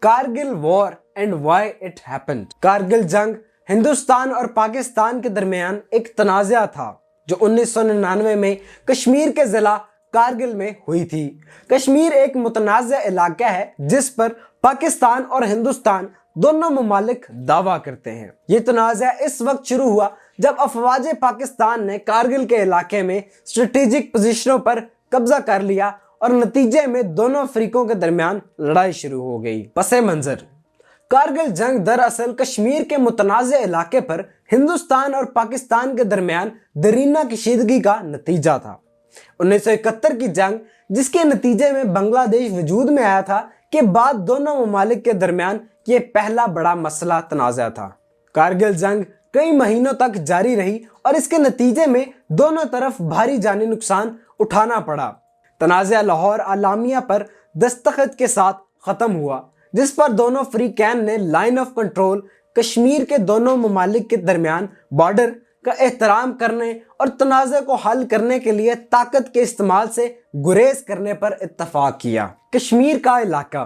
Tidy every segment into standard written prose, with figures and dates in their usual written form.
Kargil war and why it happened. Kargil जंग हिंदुस्तान और पाकिस्तान के दरमियान एक तनाज़ा था जो 1999 में कश्मीर के ज़िला कारगिल में हुई थी। कश्मीर एक मुतनाज़ा इलाका है जिस पर पाकिस्तान और हिंदुस्तान दोनों ममालिक दावा करते हैं। ये तनाज़ा इस वक्त शुरू हुआ जब अफवाज पाकिस्तान ने कारगिल के इलाके में स्ट्रेटेजिक पोजीशनों पर कब्जा कर लिया और नतीजे में दोनों फरीकों के दरमियान लड़ाई शुरू हो गई। पसे मंजर, कारगिल जंग दरअसल कश्मीर के मुतनाज़ा इलाके पर हिंदुस्तान और पाकिस्तान के दरमियान दरीना कशीदगी का नतीजा था। 1971 की जंग, जिसके नतीजे में बांग्लादेश वजूद में आया था, के बाद दोनों ममालिक के दरमियान ये पहला बड़ा मसला तनाज़ा था। कारगिल जंग कई महीनों तक जारी रही और इसके नतीजे में दोनों तरफ भारी जानी नुकसान उठाना पड़ा। तनाज़ा लाहौर आलामिया पर दस्तखत के साथ ख़त्म हुआ, जिस पर दोनों फ्रीकैन ने लाइन ऑफ कंट्रोल कश्मीर के दोनों ममालिक के दरमियान बॉर्डर का एहतराम करने और तनाज़े को हल करने के लिए ताकत के इस्तेमाल से गुरेज करने पर इत्तफाक किया। कश्मीर का इलाका,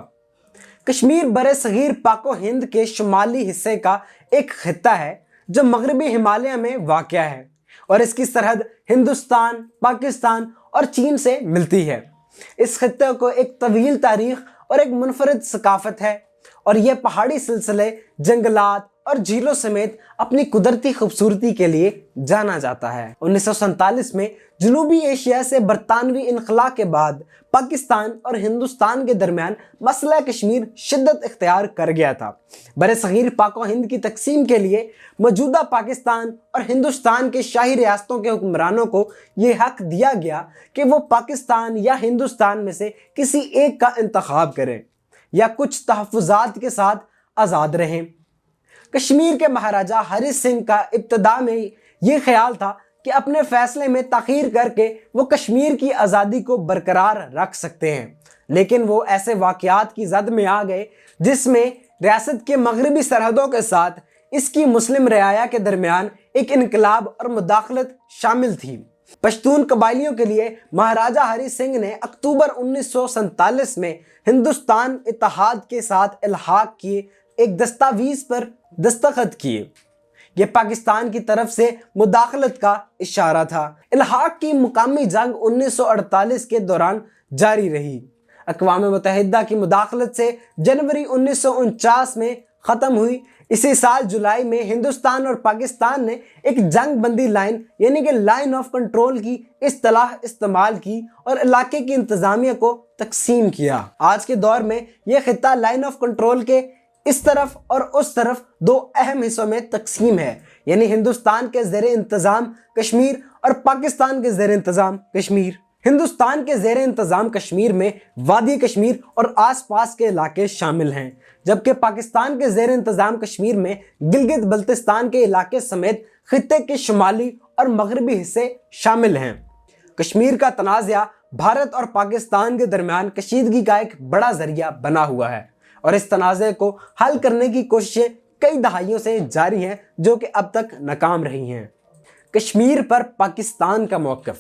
कश्मीर बरे सगीर पाको हिंद के शुमाली हिस्से का एक खित्ता है जो मगरबी हिमालय में वाक़या है और इसकी सरहद हिंदुस्तान, पाकिस्तान और चीन से मिलती है। इस खित्ते को एक तवील तारीख और एक मुनफरद सकाफत है और यह पहाड़ी सिलसिले, जंगलात और झीलों समेत अपनी कुदरती खूबसूरती के लिए जाना जाता है। 1947 में जनूबी एशिया से बरतानवी इनखला के बाद पाकिस्तान और हिंदुस्तान के दरमियान मसला कश्मीर शिद्दत इख्तियार कर गया था। बरे सगीर पाको हिंद की तकसीम के लिए मौजूदा पाकिस्तान और हिंदुस्तान के शाही रियासतों के हुक्मरानों को ये हक दिया गया कि वो पाकिस्तान या हिंदुस्तान में से किसी एक का इंतखाब करें या कुछ तहफ़्फ़ुज़ात के साथ आज़ाद रहें। कश्मीर के महाराजा हरी सिंह का इब्तदा में ये ख्याल था कि अपने फैसले में ताख़ीर करके वो कश्मीर की आज़ादी को बरकरार रख सकते हैं, लेकिन वो ऐसे वाक़यात की जद में आ गए जिसमें रियासत के मगरबी सरहदों के साथ इसकी मुस्लिम रियाया के दरमियान एक इनकलाब और मुदाखलत शामिल थी। पश्तून कबाइलियों के लिए महाराजा हरी सिंह ने अक्टूबर 1947 में हिंदुस्तान इत्तेहाद के साथ इल्हाक किए एक दस्तावीज़ पर दस्तखत किए। यह पाकिस्तान की तरफ से मुदाखलत का इशारा था। इल्हाक की मुकामी जंग 1948 के दौरान जारी रही। अक़वाम मुत्तहिदा की मुदाखलत से जनवरी 1949 में ख़त्म हुई। इसी साल जुलाई में हिंदुस्तान और पाकिस्तान ने एक जंग बंदी लाइन यानी कि लाइन ऑफ कंट्रोल की इस्तिलाह इस्तेमाल की और इलाके की इंतज़ामिया को तकसीम किया। आज के दौर में यह खित्ता लाइन ऑफ कंट्रोल के इस तरफ और उस तरफ दो अहम हिस्सों में तकसीम है, यानी हिंदुस्तान के ज़ेरे इंतज़ाम कश्मीर और पाकिस्तान के ज़ेरे इंतज़ाम कश्मीर। हिंदुस्तान के ज़ेरे इंतज़ाम कश्मीर में वादी कश्मीर और आसपास के इलाके शामिल हैं, जबकि पाकिस्तान के ज़ेरे इंतज़ाम कश्मीर में गिलगित बल्तिस्तान के इलाके समेत खित्ते के शुमाली और मगरबी हिस्से शामिल हैं। कश्मीर का तनाज़ा भारत और पाकिस्तान के दरमियान कशीदगी का एक बड़ा ज़रिया बना हुआ है और इस तनाज़े को हल करने की कोशिशें कई दहाइयों से जारी हैं जो कि अब तक नाकाम रही हैं। कश्मीर पर पाकिस्तान का मौक़िफ़,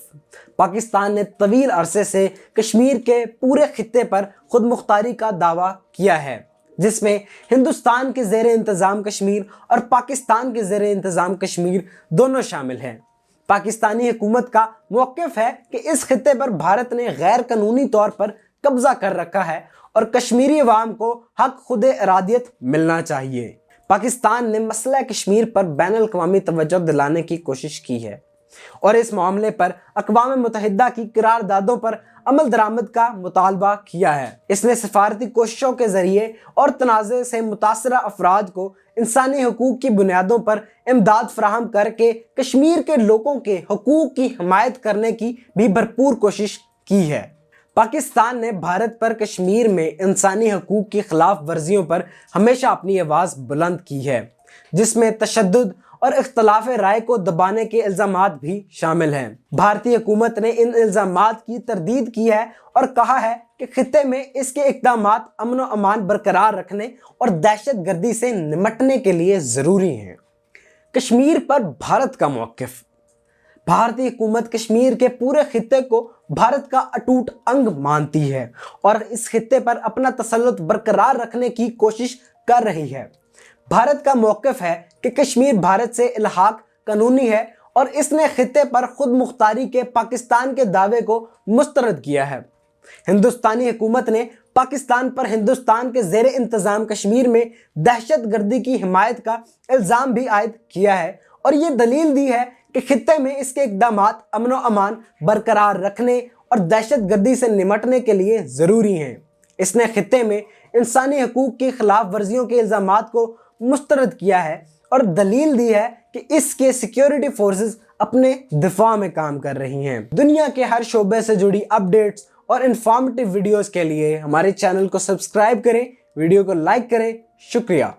पाकिस्तान ने तवील अरसे से कश्मीर के पूरे खित्ते पर खुद मुख्तारी का दावा किया है, जिसमें हिंदुस्तान के ज़ेरे इंतज़ाम कश्मीर और पाकिस्तान के ज़ेरे इंतज़ाम कश्मीर दोनों शामिल हैं। पाकिस्तानी हुकूमत का मौक़िफ़ है कि इस खित्ते पर भारत ने गैर कानूनी तौर पर कब्ज़ा कर रखा है और कश्मीरी अवाम को हक खुद इरादियत मिलना चाहिए। पाकिस्तान ने मसला कश्मीर पर बैनुल-अक़वामी तवज्जो दिलाने की कोशिश की है और इस मामले पर अक़वाम मुत्तहिदा की करारदादों पर अमल दरामद का मुतालबा किया है। इसने सफारती कोशिशों के ज़रिए और तनाज़े से मुतासरा अफराद को इंसानी हकूक़ की बुनियादों पर इमदाद फराहम करके कश्मीर के लोगों के हकूक़ की हिमायत करने की भी भरपूर कोशिश की है। पाकिस्तान ने भारत पर कश्मीर में इंसानी हकूक़ की खिलाफ वर्जियों पर हमेशा अपनी आवाज़ बुलंद की है, जिसमें तशद्दुद और इख्तलाफ राय को दबाने के इल्ज़ामात भी शामिल हैं। भारतीय हुकूमत ने इन इल्ज़ामात की तरदीद की है और कहा है कि खित्ते में इसके इक़दामात अमन व अमान बरकरार रखने और दहशत गर्दी से निमटने के लिए ज़रूरी हैं। कश्मीर पर भारत का मौक़िफ़, भारतीय हुकूमत कश्मीर के पूरे खित्ते को भारत का अटूट अंग मानती है और इस खित्ते पर अपना तसल्लुत बरकरार रखने की कोशिश कर रही है। भारत का मौक़िफ़ है कि कश्मीर भारत से इल्हाक कानूनी है और इसने खित्ते पर खुद मुख्तारी के पाकिस्तान के दावे को मुस्तरद किया है। हिंदुस्तानी हुकूमत ने पाकिस्तान पर हिंदुस्तान के ज़ेरे इंतज़ाम कश्मीर में दहशतगर्दी की हिमायत का इल्ज़ाम भी आयद किया है और ये दलील दी है कि खित्ते में इसके इक़दामात अमन व अमान बरकरार रखने और दहशतगर्दी से निमटने के लिए ज़रूरी हैं। इसने खित्ते में इंसानी हकूक़ की खिलाफ वर्जियों के इल्ज़ामात को मुस्तरद किया है और दलील दी है कि इसके सिक्योरिटी फोर्सेस अपने दिफा में काम कर रही हैं। दुनिया के हर शोबे से जुड़ी अपडेट्स और इन्फॉर्मेटिव वीडियोस के लिए हमारे चैनल को सब्सक्राइब करें, वीडियो को लाइक करें। शुक्रिया।